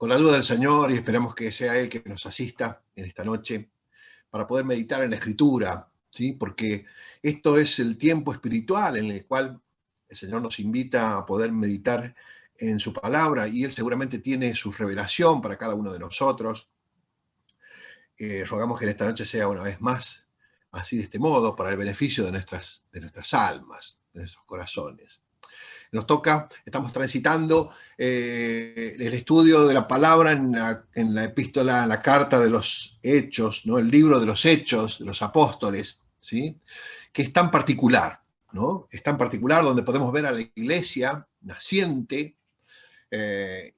con la ayuda del Señor, y esperamos que sea Él que nos asista en esta noche para poder meditar en la Escritura, ¿sí? Porque esto es el tiempo espiritual en el cual el Señor nos invita a poder meditar en su palabra, y Él seguramente tiene su revelación para cada uno de nosotros. Rogamos que en esta noche sea una vez más así, de este modo, para el beneficio de nuestras almas, de nuestros corazones. Nos toca, estamos transitando el estudio de la palabra en la epístola, en la carta de los Hechos, ¿no? El libro de los Hechos de los Apóstoles, ¿sí? Que es tan particular, ¿no? Es tan particular, donde podemos ver a la iglesia naciente,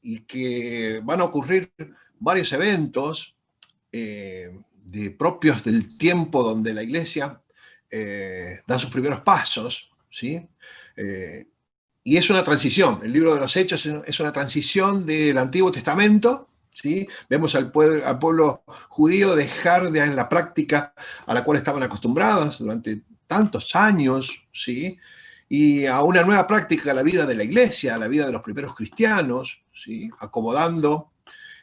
y que van a ocurrir varios eventos propios del tiempo donde la iglesia da sus primeros pasos, ¿sí? Y es una transición. El libro de los Hechos es una transición del Antiguo Testamento, ¿sí? Vemos al pueblo judío dejar en la práctica a la cual estaban acostumbrados durante tantos años, ¿sí? Y a una nueva práctica, la vida de la iglesia, la vida de los primeros cristianos, ¿sí? Acomodando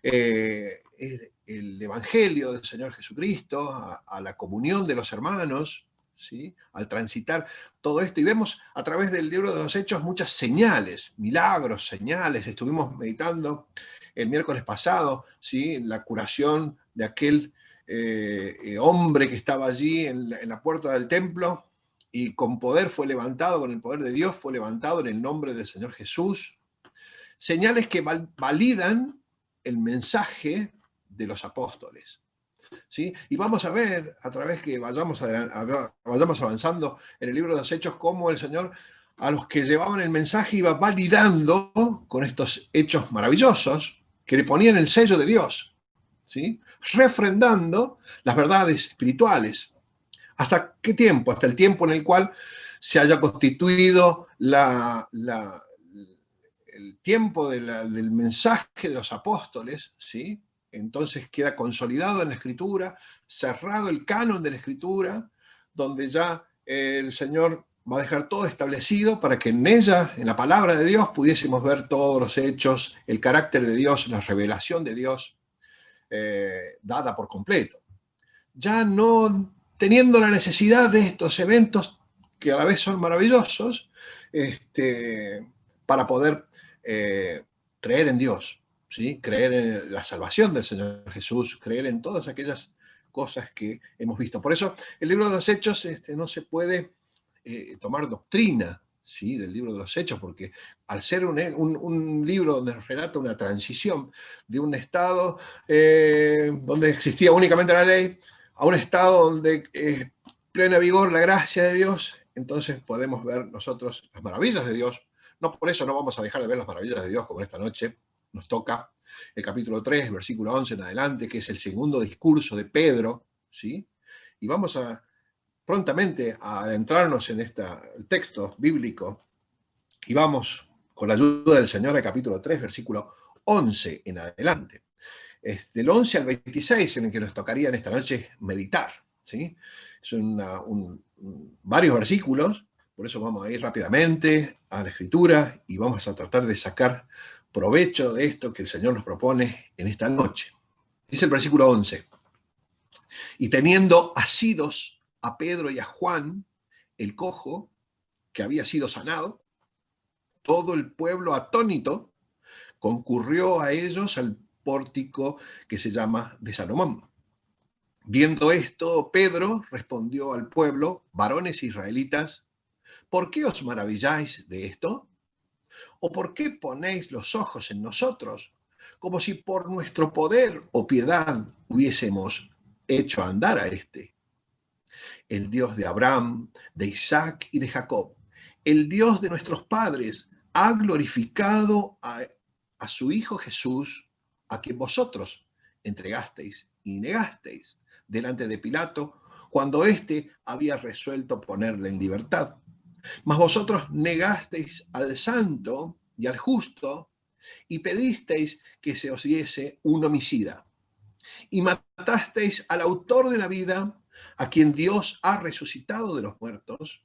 el Evangelio del Señor Jesucristo a la comunión de los hermanos, ¿sí? Al transitar todo esto. Y vemos a través del libro de los Hechos muchas señales, milagros, señales. Estuvimos meditando el miércoles pasado, ¿sí? La curación de aquel hombre que estaba allí en la puerta del templo, y con poder fue levantado, con el poder de Dios fue levantado en el nombre del Señor Jesús. Señales que validan el mensaje de los apóstoles, ¿sí? Y vamos a ver, a través que vayamos avanzando en el libro de los Hechos, cómo el Señor a los que llevaban el mensaje iba validando con estos hechos maravillosos que le ponían el sello de Dios, ¿sí? Refrendando las verdades espirituales. ¿Hasta qué tiempo? Hasta el tiempo en el cual se haya constituido el tiempo del mensaje de los apóstoles, ¿sí? Entonces queda consolidado en la Escritura, cerrado el canon de la Escritura, donde ya el Señor va a dejar todo establecido para que en ella, en la palabra de Dios, pudiésemos ver todos los hechos, el carácter de Dios, la revelación de Dios dada por completo. Ya no teniendo la necesidad de estos eventos que a la vez son maravillosos, para poder creer en Dios, ¿sí? Creer en la salvación del Señor Jesús, creer en todas aquellas cosas que hemos visto. Por eso el libro de los Hechos no se puede tomar doctrina, ¿sí? Del libro de los Hechos, porque al ser un libro donde relata una transición de un estado donde existía únicamente la ley a un estado donde plena vigor la gracia de Dios, entonces podemos ver nosotros las maravillas de Dios. No por eso no vamos a dejar de ver las maravillas de Dios, como esta noche nos toca el capítulo 3, versículo 11 en adelante, que es el segundo discurso de Pedro, ¿sí? Y vamos prontamente a adentrarnos en el texto bíblico, y vamos, con la ayuda del Señor, al capítulo 3, versículo 11 en adelante. Es del 11 al 26 en el que nos tocaría en esta noche meditar, ¿sí? Son varios versículos, por eso vamos a ir rápidamente a la Escritura y vamos a tratar de sacar provecho de esto que el Señor nos propone en esta noche. Dice el versículo 11: y teniendo asidos a Pedro y a Juan, el cojo, que había sido sanado, todo el pueblo atónito concurrió a ellos al pórtico que se llama de Salomón. Viendo esto, Pedro respondió al pueblo: varones israelitas, ¿por qué os maravilláis de esto? ¿O por qué ponéis los ojos en nosotros, como si por nuestro poder o piedad hubiésemos hecho andar a este? El Dios de Abraham, de Isaac y de Jacob, el Dios de nuestros padres, ha glorificado a su Hijo Jesús, a quien vosotros entregasteis y negasteis delante de Pilato, cuando éste había resuelto ponerle en libertad. Mas vosotros negasteis al santo y al justo, y pedisteis que se os diese un homicida. Y matasteis al autor de la vida, a quien Dios ha resucitado de los muertos,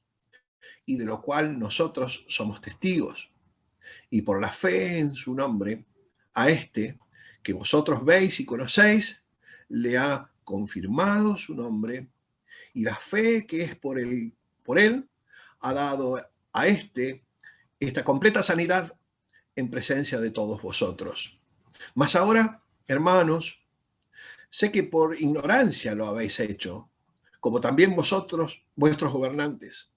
y de lo cual nosotros somos testigos. Y por la fe en su nombre, a este que vosotros veis y conocéis, le ha confirmado su nombre, y la fe que es por él ha dado a esta completa sanidad en presencia de todos vosotros. Mas ahora, hermanos, sé que por ignorancia lo habéis hecho, como también vosotros, vuestros gobernantes.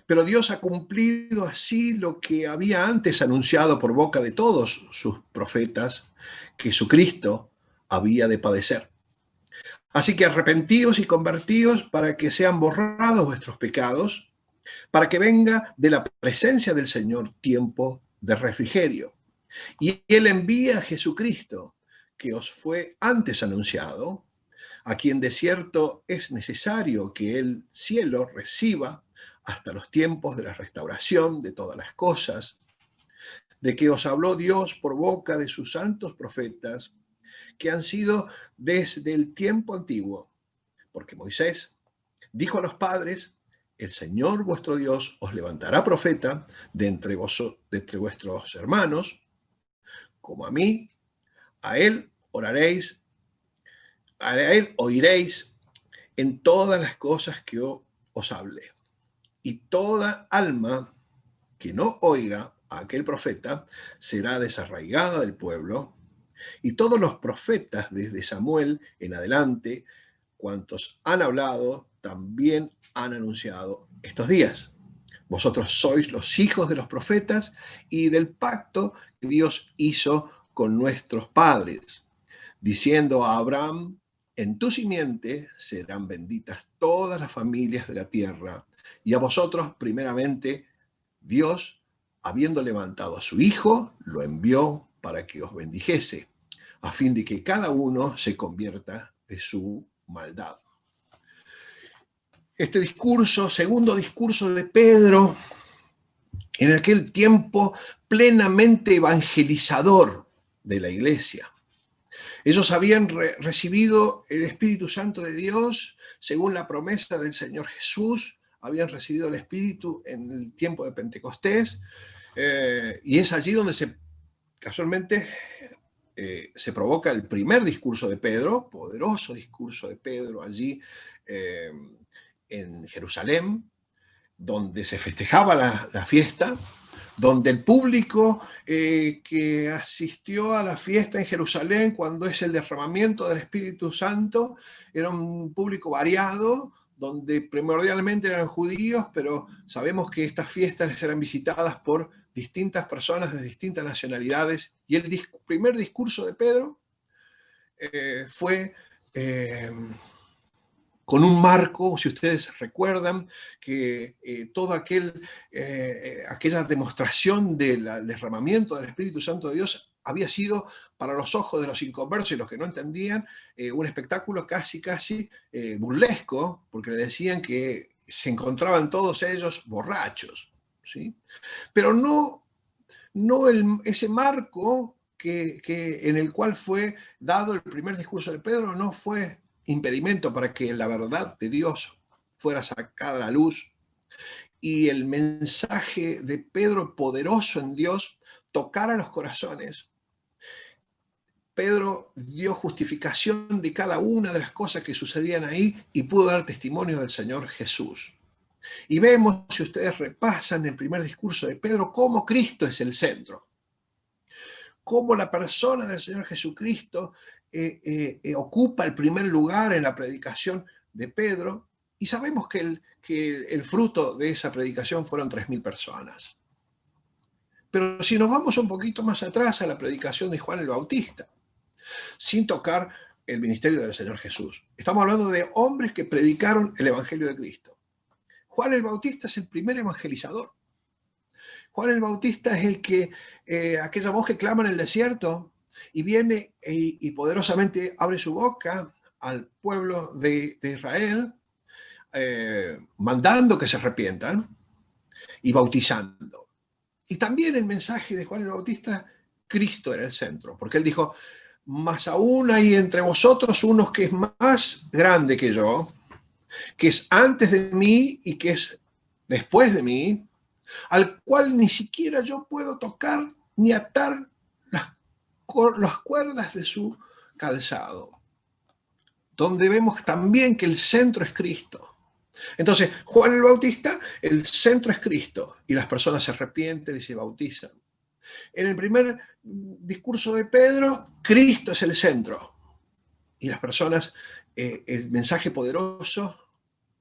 Pero Dios ha cumplido así lo que había antes anunciado por boca de todos sus profetas, que su Cristo había de padecer. Así que arrepentíos y convertíos para que sean borrados vuestros pecados, para que venga de la presencia del Señor tiempo de refrigerio. Y Él envía a Jesucristo, que os fue antes anunciado, a quien de cierto es necesario que el cielo reciba hasta los tiempos de la restauración de todas las cosas, de que os habló Dios por boca de sus santos profetas, que han sido desde el tiempo antiguo, porque Moisés dijo a los padres: el Señor vuestro Dios os levantará profeta de entre vuestros hermanos, como a mí, a él oraréis, a él oiréis en todas las cosas que os hable. Y toda alma que no oiga a aquel profeta será desarraigada del pueblo. Y todos los profetas, desde Samuel en adelante, cuantos han hablado, también han anunciado estos días. Vosotros sois los hijos de los profetas y del pacto que Dios hizo con nuestros padres, diciendo a Abraham: en tu simiente serán benditas todas las familias de la tierra. Y a vosotros, primeramente, Dios, habiendo levantado a su Hijo, lo envió para que os bendijese, a fin de que cada uno se convierta de su maldad. Este discurso, segundo discurso de Pedro, en aquel tiempo plenamente evangelizador de la iglesia. Ellos habían recibido el Espíritu Santo de Dios según la promesa del Señor Jesús, habían recibido el Espíritu en el tiempo de Pentecostés, y es allí donde casualmente se provoca el primer discurso de Pedro, poderoso discurso de Pedro allí en Jerusalén, donde se festejaba la fiesta, donde el público que asistió a la fiesta en Jerusalén cuando es el derramamiento del Espíritu Santo era un público variado, donde primordialmente eran judíos, pero sabemos que estas fiestas eran visitadas por distintas personas de distintas nacionalidades, y el primer discurso de Pedro fue con un marco, si ustedes recuerdan, que toda aquella demostración del derramamiento del Espíritu Santo de Dios había sido, para los ojos de los inconversos y los que no entendían, un espectáculo casi burlesco, porque le decían que se encontraban todos ellos borrachos, ¿sí? Pero no ese marco en el cual fue dado el primer discurso de Pedro no fue impedimento para que la verdad de Dios fuera sacada a la luz y el mensaje de Pedro, poderoso en Dios, tocara los corazones. Pedro dio justificación de cada una de las cosas que sucedían ahí y pudo dar testimonio del Señor Jesús. Y vemos, si ustedes repasan el primer discurso de Pedro, cómo Cristo es el centro, cómo la persona del Señor Jesucristo ocupa el primer lugar en la predicación de Pedro, y sabemos que el fruto de esa predicación fueron 3.000 personas. Pero si nos vamos un poquito más atrás a la predicación de Juan el Bautista, sin tocar el ministerio del Señor Jesús, estamos hablando de hombres que predicaron el Evangelio de Cristo. Juan el Bautista es el primer evangelizador. Juan el Bautista es el que, aquella voz que clama en el desierto y viene y poderosamente abre su boca al pueblo de Israel, mandando que se arrepientan y bautizando. Y también el mensaje de Juan el Bautista, Cristo era el centro, porque él dijo: mas aún hay entre vosotros unos que es más grande que yo, que es antes de mí y que es después de mí, al cual ni siquiera yo puedo tocar ni atar las las cuerdas de su calzado, donde vemos también que el centro es Cristo. Entonces, Juan el Bautista, el centro es Cristo, y las personas se arrepienten y se bautizan. En el primer discurso de Pedro, Cristo es el centro, y las personas, el mensaje poderoso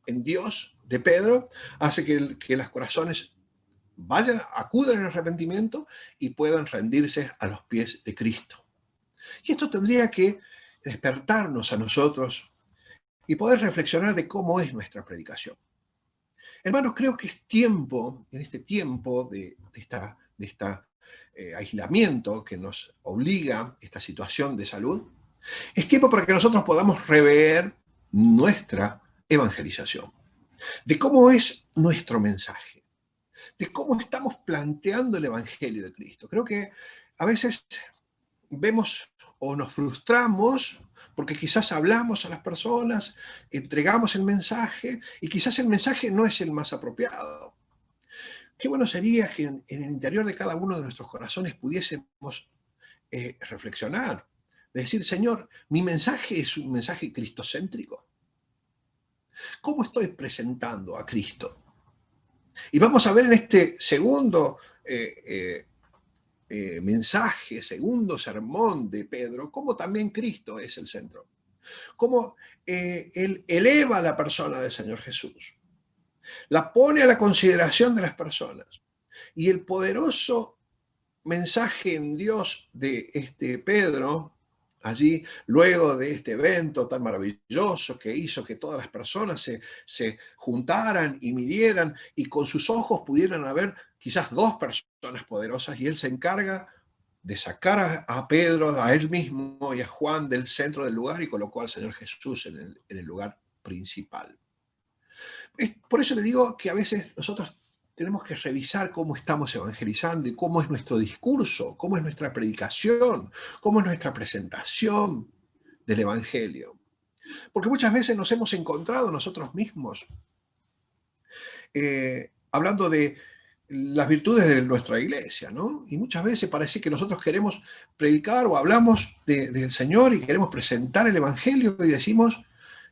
en Dios de Pedro hace que los corazones acudan en arrepentimiento y puedan rendirse a los pies de Cristo. Y esto tendría que despertarnos a nosotros y poder reflexionar de cómo es nuestra predicación. Hermanos, creo que es tiempo, en este tiempo de aislamiento que nos obliga esta situación de salud, es tiempo para que nosotros podamos rever nuestra evangelización, de cómo es nuestro mensaje, de cómo estamos planteando el Evangelio de Cristo. Creo que a veces vemos o nos frustramos porque quizás hablamos a las personas, entregamos el mensaje y quizás el mensaje no es el más apropiado. Qué bueno sería que en el interior de cada uno de nuestros corazones pudiésemos reflexionar, decir, Señor, mi mensaje es un mensaje cristocéntrico. ¿Cómo estoy presentando a Cristo? Y vamos a ver en este segundo mensaje, segundo sermón de Pedro, cómo también Cristo es el centro. Cómo él eleva a la persona del Señor Jesús. La pone a la consideración de las personas. Y el poderoso mensaje en Dios de este Pedro, allí, luego de este evento tan maravilloso que hizo que todas las personas se juntaran y midieran y con sus ojos pudieran haber quizás 2 personas poderosas, y él se encarga de sacar a Pedro, a él mismo y a Juan del centro del lugar y colocó al Señor Jesús en el lugar principal. Por eso le digo que a veces nosotros tenemos que revisar cómo estamos evangelizando y cómo es nuestro discurso, cómo es nuestra predicación, cómo es nuestra presentación del Evangelio. Porque muchas veces nos hemos encontrado nosotros mismos hablando de las virtudes de nuestra iglesia, ¿no? Y muchas veces parece que nosotros queremos predicar o hablamos del Señor y queremos presentar el Evangelio y decimos,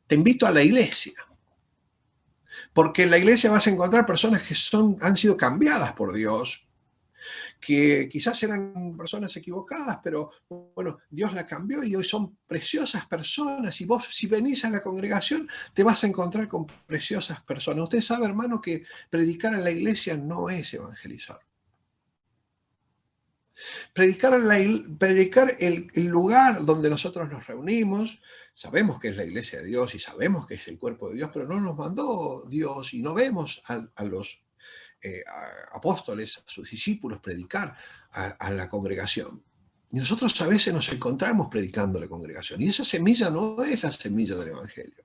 te invito a la iglesia. Porque en la iglesia vas a encontrar personas que han sido cambiadas por Dios, que quizás eran personas equivocadas, pero bueno, Dios la cambió y hoy son preciosas personas. Y vos, si venís a la congregación, te vas a encontrar con preciosas personas. Usted sabe, hermano, que predicar en la iglesia no es evangelizar. Predicar el lugar donde nosotros nos reunimos, sabemos que es la iglesia de Dios y sabemos que es el cuerpo de Dios, pero no nos mandó Dios y no vemos a los apóstoles, a sus discípulos predicar a la congregación. Y nosotros a veces nos encontramos predicando a la congregación y esa semilla no es la semilla del Evangelio.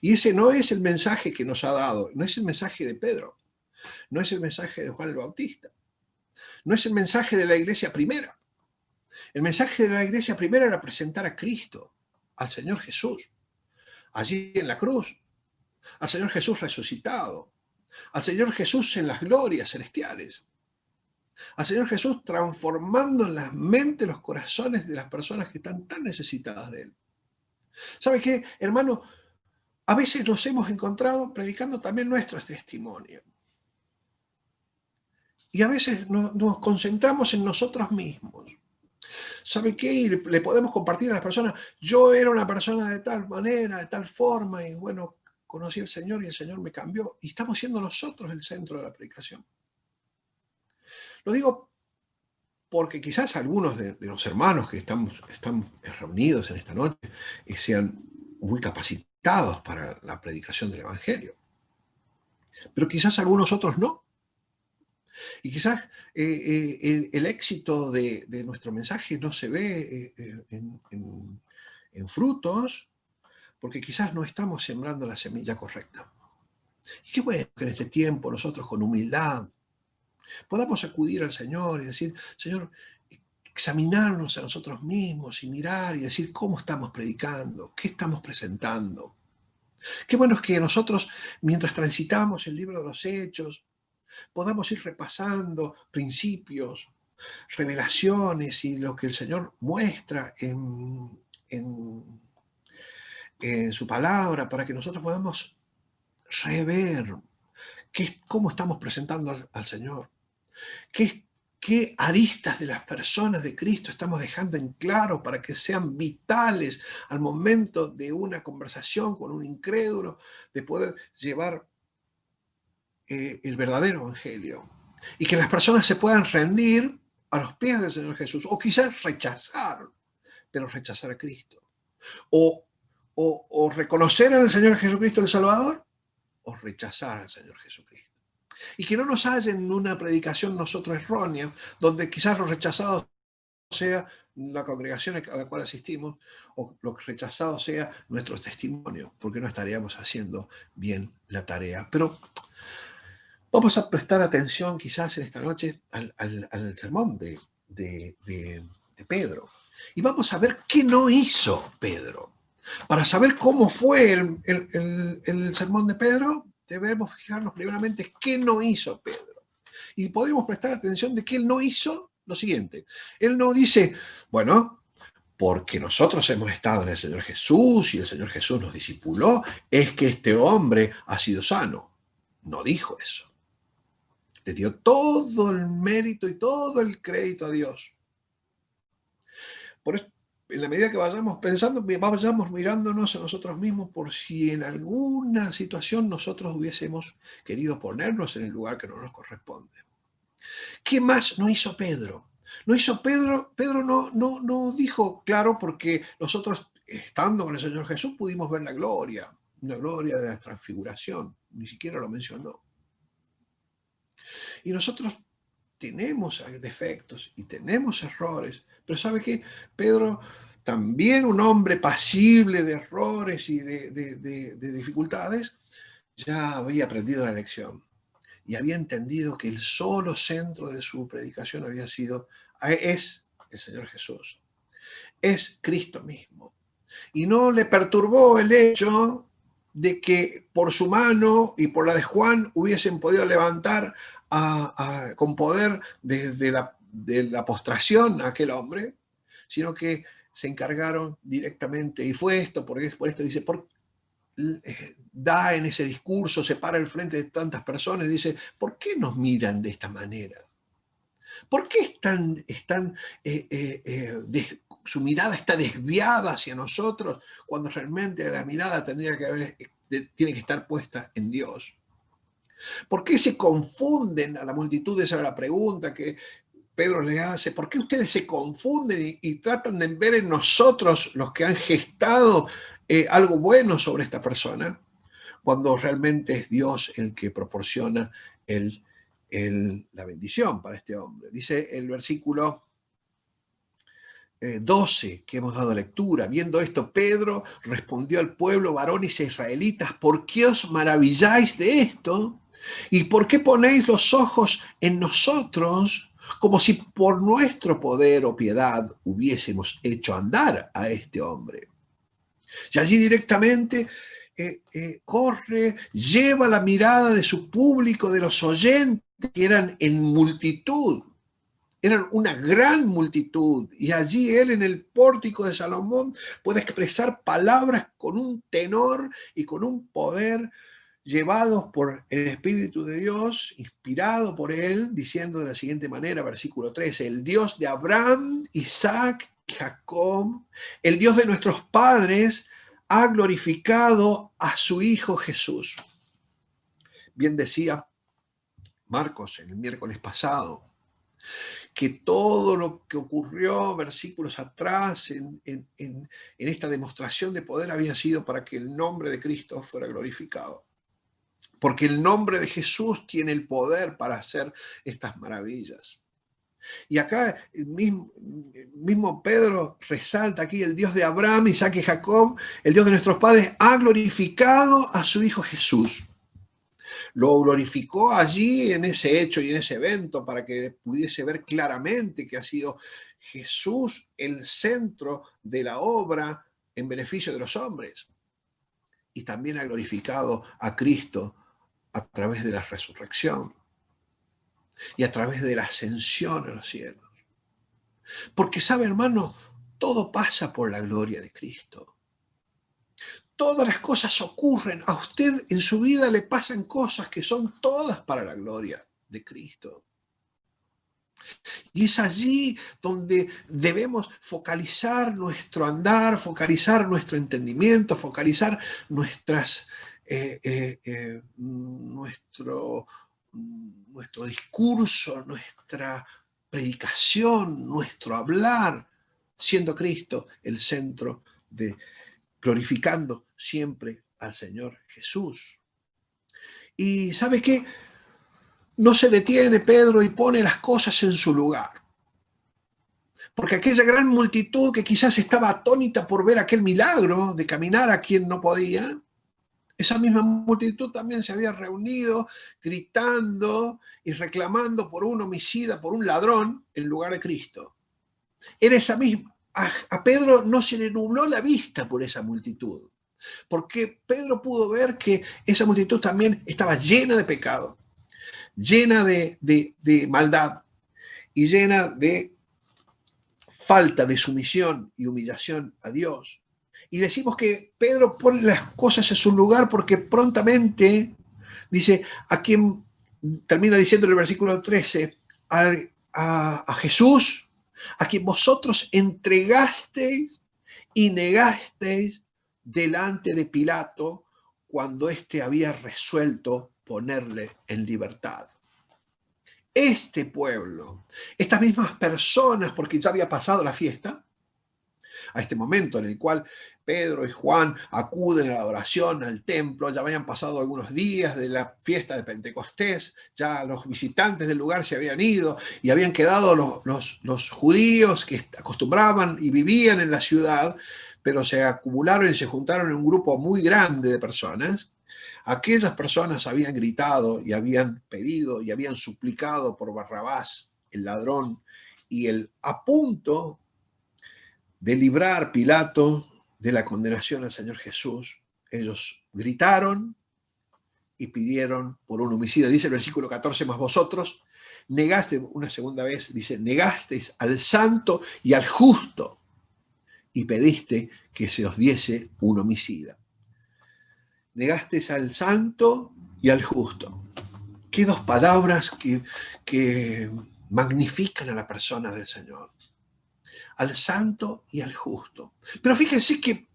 Y ese no es el mensaje que nos ha dado, no es el mensaje de Pedro, no es el mensaje de Juan el Bautista. No es el mensaje de la iglesia primera. El mensaje de la iglesia primera era presentar a Cristo, al Señor Jesús, allí en la cruz, al Señor Jesús resucitado, al Señor Jesús en las glorias celestiales, al Señor Jesús transformando en la mente los corazones de las personas que están tan necesitadas de Él. ¿Sabe qué, hermano? A veces nos hemos encontrado predicando también nuestro testimonio. Y a veces nos concentramos en nosotros mismos. ¿Sabe qué? Y le podemos compartir a las personas, yo era una persona de tal manera, de tal forma, y bueno, conocí al Señor y el Señor me cambió. Y estamos siendo nosotros el centro de la predicación. Lo digo porque quizás algunos de los hermanos que están reunidos en esta noche sean muy capacitados para la predicación del Evangelio. Pero quizás algunos otros no. Y quizás el éxito de nuestro mensaje no se ve en frutos, porque quizás no estamos sembrando la semilla correcta. Y qué bueno que en este tiempo nosotros con humildad podamos acudir al Señor y decir, Señor, examinarnos a nosotros mismos y mirar y decir cómo estamos predicando, qué estamos presentando. Qué bueno es que nosotros, mientras transitamos el libro de los Hechos, podamos ir repasando principios, revelaciones y lo que el Señor muestra en su palabra para que nosotros podamos rever cómo estamos presentando al Señor, qué aristas de las personas de Cristo estamos dejando en claro para que sean vitales al momento de una conversación con un incrédulo, de poder llevar el verdadero evangelio y que las personas se puedan rendir a los pies del Señor Jesús, o quizás rechazar, pero rechazar a Cristo, o reconocer al Señor Jesucristo el Salvador, o rechazar al Señor Jesucristo. Y que no nos hallen en una predicación nosotros errónea, donde quizás los rechazados sea la congregación a la cual asistimos, o lo rechazado sea nuestro testimonio, porque no estaríamos haciendo bien la tarea. Pero vamos a prestar atención quizás en esta noche al sermón de Pedro. Y vamos a ver qué no hizo Pedro. Para saber cómo fue el sermón de Pedro, debemos fijarnos primeramente qué no hizo Pedro. Y podemos prestar atención de que él no hizo lo siguiente. Él no dice, bueno, porque nosotros hemos estado en el Señor Jesús y el Señor Jesús nos discipuló, es que este hombre ha sido sano. No dijo eso. Le dio todo el mérito y todo el crédito a Dios. Por eso, en la medida que vayamos pensando, vayamos mirándonos a nosotros mismos por si en alguna situación nosotros hubiésemos querido ponernos en el lugar que no nos corresponde. ¿Qué más no hizo Pedro? No hizo Pedro no dijo, claro, porque nosotros estando con el Señor Jesús pudimos ver la gloria de la transfiguración, ni siquiera lo mencionó. Y nosotros tenemos defectos y tenemos errores, pero ¿sabe qué? Pedro, también un hombre pasible de errores y de dificultades, ya había aprendido la lección y había entendido que el solo centro de su predicación es el Señor Jesús, es Cristo mismo. Y no le perturbó el hecho de que por su mano y por la de Juan hubiesen podido levantar con poder de la postración a aquel hombre, sino que se encargaron directamente, y fue esto, por esto dice, da en ese discurso, se para el frente de tantas personas y dice, ¿por qué nos miran de esta manera? ¿Por qué su mirada está desviada hacia nosotros cuando realmente la mirada tiene que estar puesta en Dios? ¿Por qué se confunden a la multitud? Esa es la pregunta que Pedro le hace. ¿Por qué ustedes se confunden y tratan de ver en nosotros los que han gestado algo bueno sobre esta persona, cuando realmente es Dios el que proporciona la bendición para este hombre? Dice el versículo 12 que hemos dado lectura. Viendo esto, Pedro respondió al pueblo, varones e israelitas, ¿por qué os maravilláis de esto? ¿Y por qué ponéis los ojos en nosotros como si por nuestro poder o piedad hubiésemos hecho andar a este hombre? Y allí directamente corre, lleva la mirada de su público, de los oyentes, que eran en multitud, eran una gran multitud, y allí él en el pórtico de Salomón puede expresar palabras con un tenor y con un poder llevados por el Espíritu de Dios, inspirado por él, diciendo de la siguiente manera, versículo 13, el Dios de Abraham, Isaac y Jacob, el Dios de nuestros padres, ha glorificado a su Hijo Jesús. Bien decía Marcos en el miércoles pasado, que todo lo que ocurrió versículos atrás en esta demostración de poder había sido para que el nombre de Cristo fuera glorificado. Porque el nombre de Jesús tiene el poder para hacer estas maravillas. Y acá mismo Pedro resalta aquí el Dios de Abraham, Isaac y Jacob, el Dios de nuestros padres, ha glorificado a su Hijo Jesús. Lo glorificó allí en ese hecho y en ese evento para que pudiese ver claramente que ha sido Jesús el centro de la obra en beneficio de los hombres. Y también ha glorificado a Cristo a través de la resurrección y a través de la ascensión a los cielos. Porque sabe, hermano, todo pasa por la gloria de Cristo. Todas las cosas ocurren. A usted en su vida le pasan cosas que son todas para la gloria de Cristo. Y es allí donde debemos focalizar nuestro andar, focalizar nuestro entendimiento, focalizar nuestro discurso, nuestra predicación, nuestro hablar, siendo Cristo el centro glorificando siempre al Señor Jesús. Y ¿sabe qué? No se detiene Pedro y pone las cosas en su lugar. Porque aquella gran multitud que quizás estaba atónita por ver aquel milagro de caminar a quien no podía, esa misma multitud también se había reunido gritando y reclamando por un homicida, por un ladrón, en lugar de Cristo. Era esa misma. A Pedro no se le nubló la vista por esa multitud, porque Pedro pudo ver que esa multitud también estaba llena de pecado, llena de maldad y llena de falta de sumisión y humillación a Dios. Y decimos que Pedro pone las cosas en su lugar porque prontamente dice, a quien termina diciendo en el versículo 13, a Jesús, a quien vosotros entregasteis y negasteis delante de Pilato cuando éste había resuelto ponerle en libertad. Este pueblo, estas mismas personas, porque ya había pasado la fiesta, a este momento en el cual Pedro y Juan acuden a la adoración al templo, ya habían pasado algunos días de la fiesta de Pentecostés, ya los visitantes del lugar se habían ido y habían quedado los judíos que acostumbraban y vivían en la ciudad, pero se acumularon y se juntaron en un grupo muy grande de personas. Aquellas personas habían gritado y habían pedido y habían suplicado por Barrabás, el ladrón, y a punto de librar Pilato de la condenación al Señor Jesús, ellos gritaron y pidieron por un homicida. Dice el versículo 14, más vosotros negaste, una segunda vez, dice, negasteis al santo y al justo y pediste que se os diese un homicida. Negasteis al santo y al justo. Qué dos palabras que magnifican a la persona del Señor. Al santo y al justo. Pero fíjense que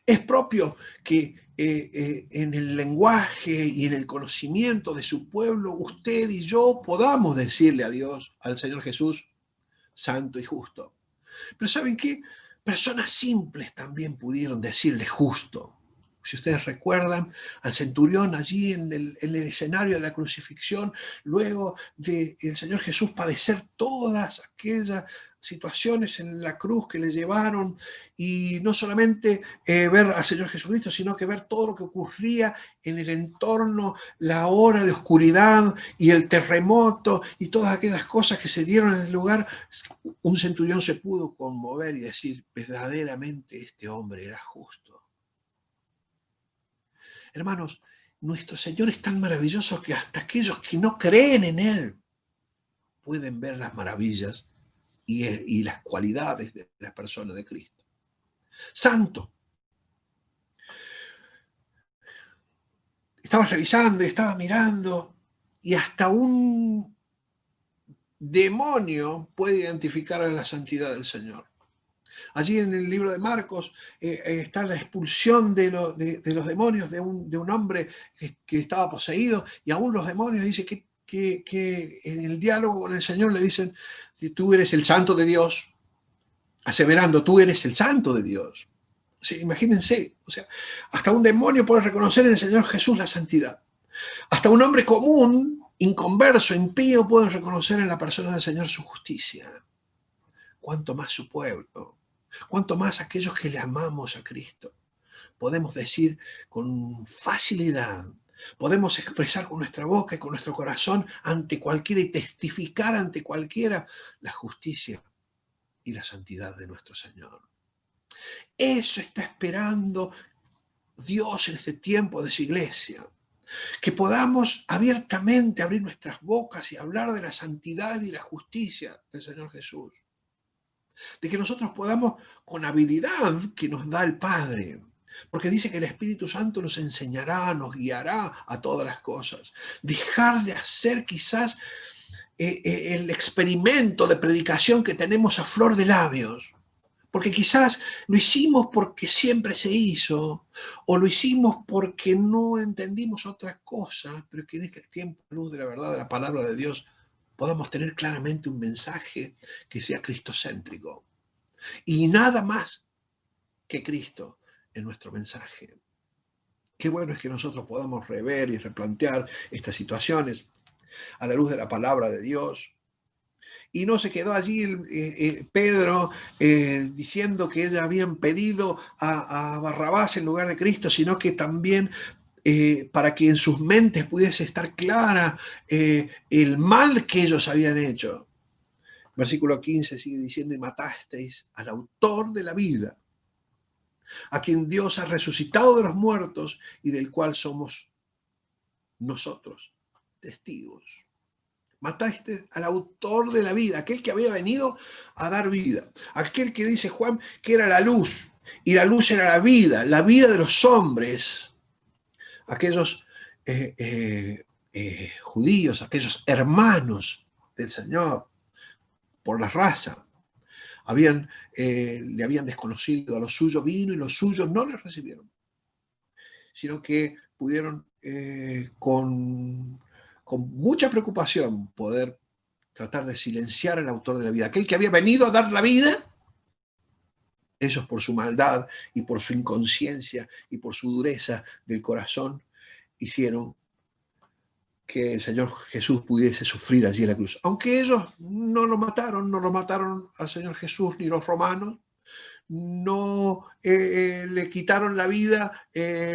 es propio que en el lenguaje y en el conocimiento de su pueblo, usted y yo podamos decirle a Dios, al Señor Jesús, santo y justo. Pero ¿saben qué? Personas simples también pudieron decirle justo. Si ustedes recuerdan al centurión allí en el escenario de la crucifixión, luego de el Señor Jesús padecer todas aquellas situaciones en la cruz que le llevaron, y no solamente ver al Señor Jesucristo, sino que ver todo lo que ocurría en el entorno, la hora de oscuridad y el terremoto y todas aquellas cosas que se dieron en el lugar, un centurión se pudo conmover y decir, verdaderamente este hombre era justo. Hermanos, nuestro Señor es tan maravilloso que hasta aquellos que no creen en Él pueden ver las maravillas y las cualidades de la persona de Cristo. Santo. Estaba revisando y estaba mirando y hasta un demonio puede identificar a la santidad del Señor. Allí en el libro de Marcos está la expulsión de los demonios de un hombre que estaba poseído, y aún los demonios dicen que en el diálogo con el Señor le dicen, tú eres el santo de Dios, aseverando, tú eres el santo de Dios. O sea, imagínense, o sea, hasta un demonio puede reconocer en el Señor Jesús la santidad. Hasta un hombre común, inconverso, impío, puede reconocer en la persona del Señor su justicia. Cuánto más su pueblo. Cuanto más aquellos que le amamos a Cristo. Podemos decir con facilidad, podemos expresar con nuestra boca y con nuestro corazón ante cualquiera y testificar ante cualquiera la justicia y la santidad de nuestro Señor. Eso está esperando Dios en este tiempo de su iglesia. Que podamos abiertamente abrir nuestras bocas y hablar de la santidad y la justicia del Señor Jesús. de que nosotros podamos, con habilidad que nos da el Padre, porque dice que el Espíritu Santo nos enseñará, nos guiará a todas las cosas, dejar de hacer quizás el experimento de predicación que tenemos a flor de labios, porque quizás lo hicimos porque siempre se hizo, o lo hicimos porque no entendimos otra cosa, pero que en este tiempo, luz de la verdad de la palabra de Dios, podamos tener claramente un mensaje que sea cristocéntrico. Y nada más que Cristo en nuestro mensaje. Qué bueno es que nosotros podamos rever y replantear estas situaciones a la luz de la palabra de Dios. Y no se quedó allí Pedro diciendo que ellos habían pedido a Barrabás en lugar de Cristo, sino que también para que en sus mentes pudiese estar clara el mal que ellos habían hecho. Versículo 15 sigue diciendo: y matasteis al autor de la vida, a quien Dios ha resucitado de los muertos y del cual somos nosotros testigos. Mataste al autor de la vida, aquel que había venido a dar vida, aquel que dice Juan que era la luz, y la luz era la vida de los hombres, aquellos judíos, aquellos hermanos del Señor por la raza. Le habían desconocido, a los suyos vino y los suyos no les recibieron, sino que pudieron con mucha preocupación poder tratar de silenciar al autor de la vida, aquel que había venido a dar la vida. Ellos, por su maldad y por su inconsciencia y por su dureza del corazón, hicieron que el Señor Jesús pudiese sufrir allí en la cruz. Aunque ellos no lo mataron al Señor Jesús ni los romanos, no le quitaron la vida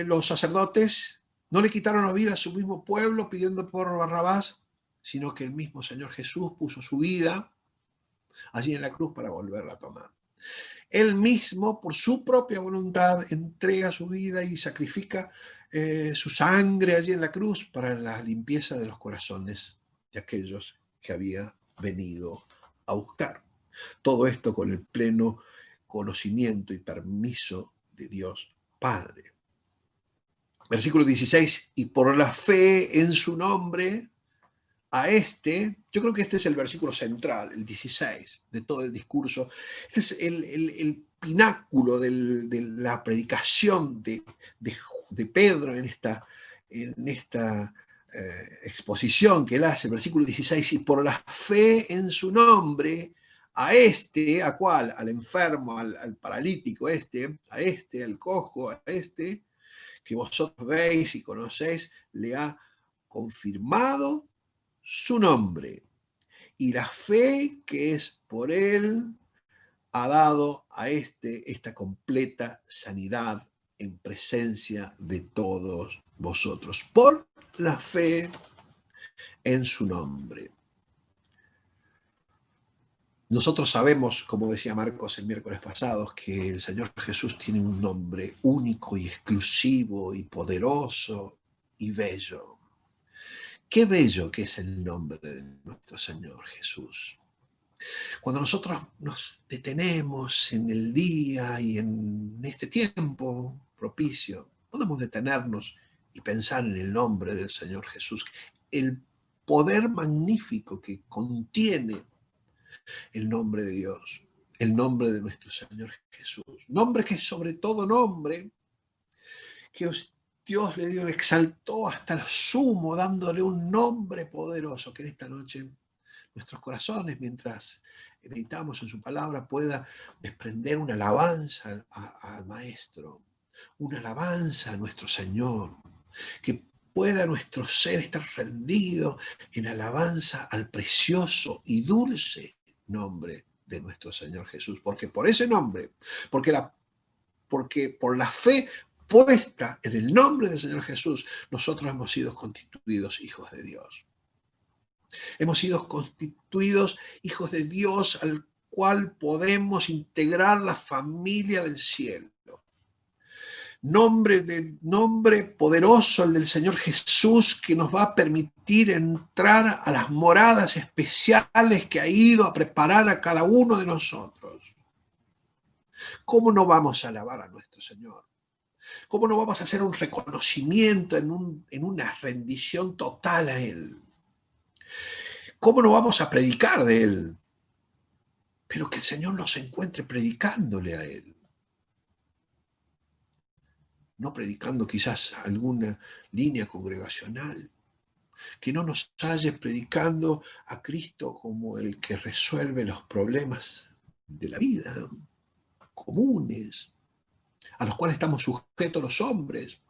los sacerdotes, no le quitaron la vida a su mismo pueblo pidiendo por Barrabás, sino que el mismo Señor Jesús puso su vida allí en la cruz para volverla a tomar. Él mismo, por su propia voluntad, entrega su vida y sacrifica su sangre allí en la cruz para la limpieza de los corazones de aquellos que había venido a buscar. Todo esto con el pleno conocimiento y permiso de Dios Padre. Versículo 16, y por la fe en su nombre, a yo creo que este es el versículo central, el 16, de todo el discurso. Este es el pináculo de la predicación de Pedro en esta exposición que él hace, versículo 16, y por la fe en su nombre, ¿a cuál? Al enfermo, al paralítico al cojo, que vosotros veis y conocéis, le ha confirmado su nombre, y la fe que es por él ha dado a esta completa sanidad en presencia de todos vosotros, por la fe en su nombre. Nosotros sabemos, como decía Marcos el miércoles pasado, que el Señor Jesús tiene un nombre único y exclusivo y poderoso y bello. Qué bello que es el nombre de nuestro Señor Jesús. Cuando nosotros nos detenemos en el día y en este tiempo propicio, podemos detenernos y pensar en el nombre del Señor Jesús, el poder magnífico que contiene el nombre de Dios, el nombre de nuestro Señor Jesús. Nombre que es sobre todo nombre, que Dios le exaltó hasta lo sumo, dándole un nombre poderoso, que en esta noche nuestros corazones, mientras meditamos en su palabra, pueda desprender una alabanza al Maestro, una alabanza a nuestro Señor, que pueda nuestro ser estar rendido en alabanza al precioso y dulce nombre de nuestro Señor Jesús, porque por ese nombre, porque por la fe puesta en el nombre del Señor Jesús, nosotros hemos sido constituidos hijos de Dios. Hemos sido constituidos hijos de Dios al cual podemos integrar la familia del cielo. Nombre poderoso el del Señor Jesús, que nos va a permitir entrar a las moradas especiales que ha ido a preparar a cada uno de nosotros. ¿Cómo no vamos a alabar a nuestro Señor? ¿Cómo no vamos a hacer un reconocimiento en una rendición total a Él? ¿Cómo no vamos a predicar de Él? Pero que el Señor nos encuentre predicándole a Él. No predicando quizás alguna línea congregacional. Que no nos halle predicando a Cristo como el que resuelve los problemas de la vida comunes, a los cuales estamos sujetos los hombres.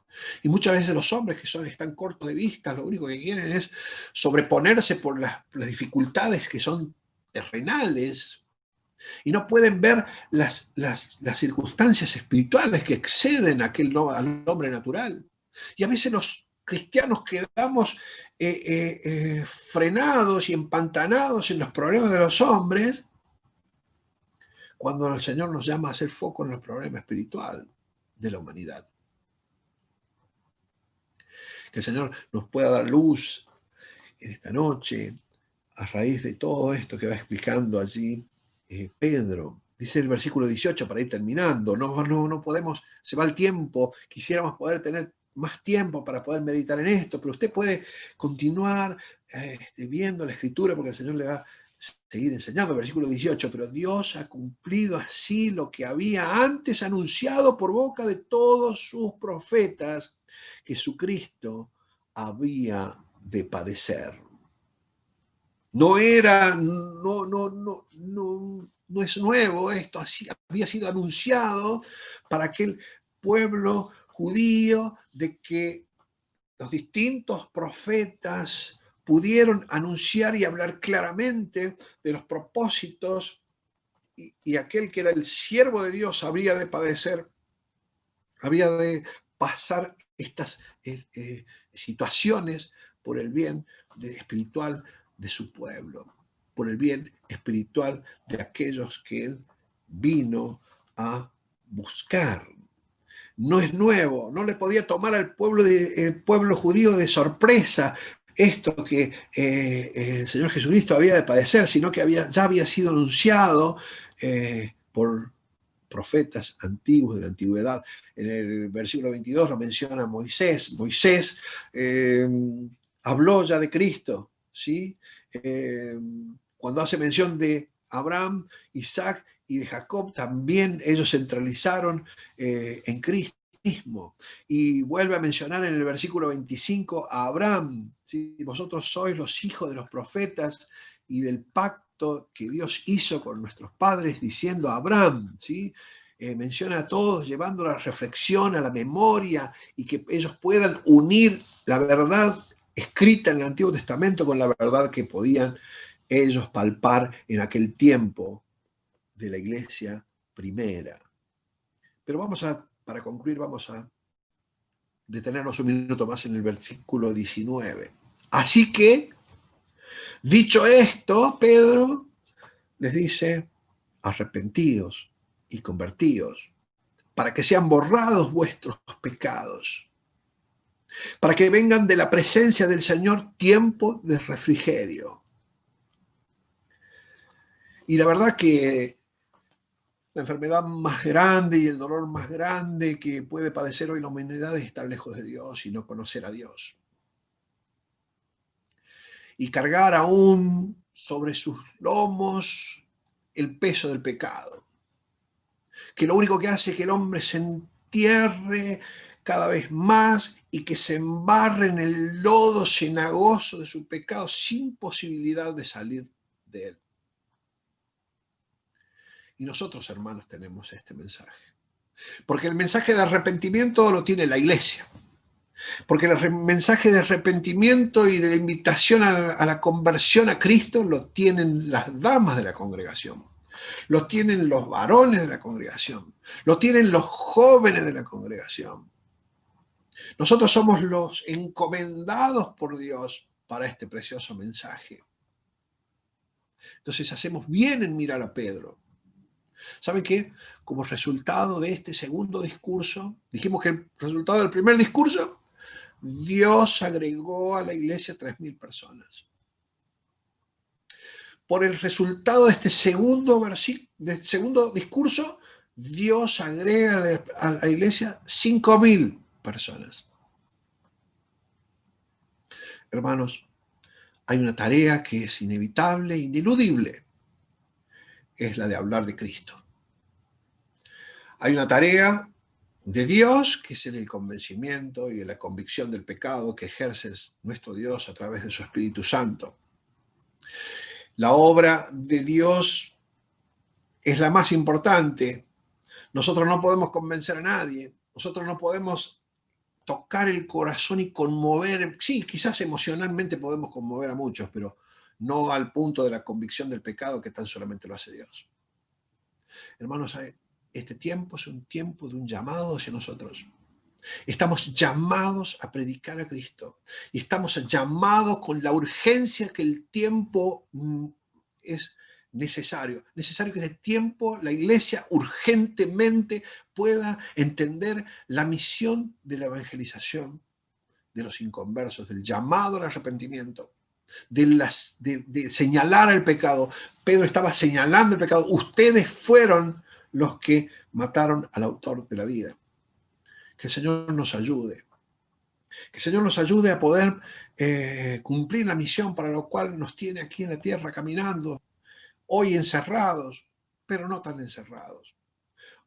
Y muchas veces los hombres que están cortos de vista, lo único que quieren es sobreponerse por las dificultades que son terrenales y no pueden ver las circunstancias espirituales que exceden al hombre natural. Y a veces los cristianos quedamos frenados y empantanados en los problemas de los hombres cuando el Señor nos llama a hacer foco en el problema espiritual de la humanidad. Que el Señor nos pueda dar luz en esta noche a raíz de todo esto que va explicando allí Pedro. Dice el versículo 18, para ir terminando, no podemos, se va el tiempo, quisiéramos poder tener más tiempo para poder meditar en esto, pero usted puede continuar viendo la Escritura porque el Señor le va a seguir enseñando. El versículo 18, pero Dios ha cumplido así lo que había antes anunciado por boca de todos sus profetas, que su Cristo había de padecer. No es nuevo esto, así había sido anunciado para aquel pueblo judío de que los distintos profetas pudieron anunciar y hablar claramente de los propósitos y aquel que era el siervo de Dios habría de padecer, había de pasar estas situaciones por el bien espiritual de su pueblo, por el bien espiritual de aquellos que él vino a buscar. No es nuevo, no le podía tomar al pueblo judío de sorpresa esto que el Señor Jesucristo había de padecer, sino que ya había sido anunciado por profetas antiguos de la antigüedad. En el versículo 22 lo menciona Moisés. Moisés habló ya de Cristo, ¿sí? Cuando hace mención de Abraham, Isaac y de Jacob, también ellos centralizaron en Cristo mismo. Y vuelve a mencionar en el versículo 25 a Abraham, ¿sí? Vosotros sois los hijos de los profetas y del pacto que Dios hizo con nuestros padres, diciendo a Abraham, ¿sí? Menciona a todos, llevando la reflexión a la memoria y que ellos puedan unir la verdad escrita en el Antiguo Testamento con la verdad que podían ellos palpar en aquel tiempo de la iglesia primera. Pero para concluir, vamos a detenernos un minuto más en el versículo 19. Así que, dicho esto, Pedro les dice, arrepentidos y convertidos, para que sean borrados vuestros pecados, para que vengan de la presencia del Señor tiempo de refrigerio. Y la verdad que la enfermedad más grande y el dolor más grande que puede padecer hoy la humanidad es estar lejos de Dios y no conocer a Dios. Y cargar aún sobre sus lomos el peso del pecado, que lo único que hace es que el hombre se entierre cada vez más y que se embarre en el lodo cenagoso de su pecado sin posibilidad de salir de él. Y nosotros, hermanos, tenemos este mensaje. Porque el mensaje de arrepentimiento lo tiene la iglesia. Porque el mensaje de arrepentimiento y de la invitación a la conversión a Cristo lo tienen las damas de la congregación. Lo tienen los varones de la congregación. Lo tienen los jóvenes de la congregación. Nosotros somos los encomendados por Dios para este precioso mensaje. Entonces hacemos bien en mirar a Pedro. ¿Saben qué? Como resultado de este segundo discurso, dijimos que el resultado del primer discurso, Dios agregó a la iglesia 3.000 personas. Por el resultado de este segundo discurso, Dios agrega a la iglesia 5.000 personas. Hermanos, hay una tarea que es inevitable, ineludible. Es la de hablar de Cristo. Hay una tarea de Dios, que es en el convencimiento y en la convicción del pecado que ejerce nuestro Dios a través de su Espíritu Santo. La obra de Dios es la más importante. Nosotros no podemos convencer a nadie. Nosotros no podemos tocar el corazón y conmover. Sí, quizás emocionalmente podemos conmover a muchos, pero no al punto de la convicción del pecado que tan solamente lo hace Dios. Hermanos, este tiempo es un tiempo de un llamado hacia nosotros. Estamos llamados a predicar a Cristo y estamos llamados con la urgencia que el tiempo es necesario que de tiempo la iglesia urgentemente pueda entender la misión de la evangelización de los inconversos, del llamado al arrepentimiento, de señalar el pecado. Pedro estaba señalando el pecado. Ustedes fueron los que mataron al autor de la vida. Que el Señor nos ayude. Que el Señor nos ayude a poder cumplir la misión para la cual nos tiene aquí en la tierra caminando. Hoy encerrados, pero no tan encerrados.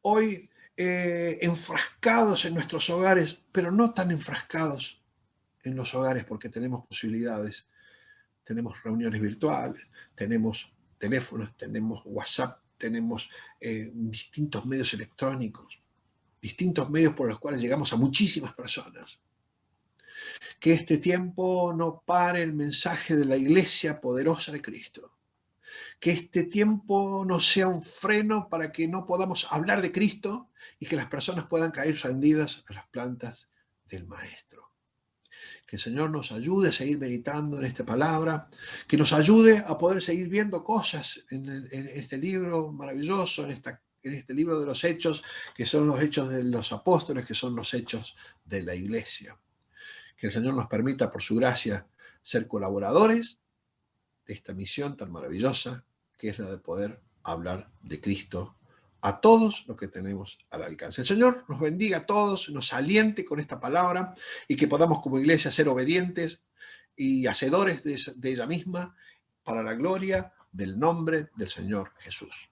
Hoy enfrascados en nuestros hogares, pero no tan enfrascados en los hogares porque tenemos posibilidades. Tenemos reuniones virtuales, tenemos teléfonos, tenemos WhatsApp, tenemos distintos medios electrónicos, distintos medios por los cuales llegamos a muchísimas personas. Que este tiempo no pare el mensaje de la iglesia poderosa de Cristo. Que este tiempo no sea un freno para que no podamos hablar de Cristo y que las personas puedan caer rendidas a las plantas del Maestro. Que el Señor nos ayude a seguir meditando en esta palabra, que nos ayude a poder seguir viendo cosas en este libro maravilloso, en este libro de los Hechos, que son los Hechos de los Apóstoles, que son los Hechos de la Iglesia. Que el Señor nos permita, por su gracia, ser colaboradores de esta misión tan maravillosa, que es la de poder hablar de Cristo a todos los que tenemos al alcance. El Señor nos bendiga a todos, nos aliente con esta palabra y que podamos como iglesia ser obedientes y hacedores de ella misma para la gloria del nombre del Señor Jesús.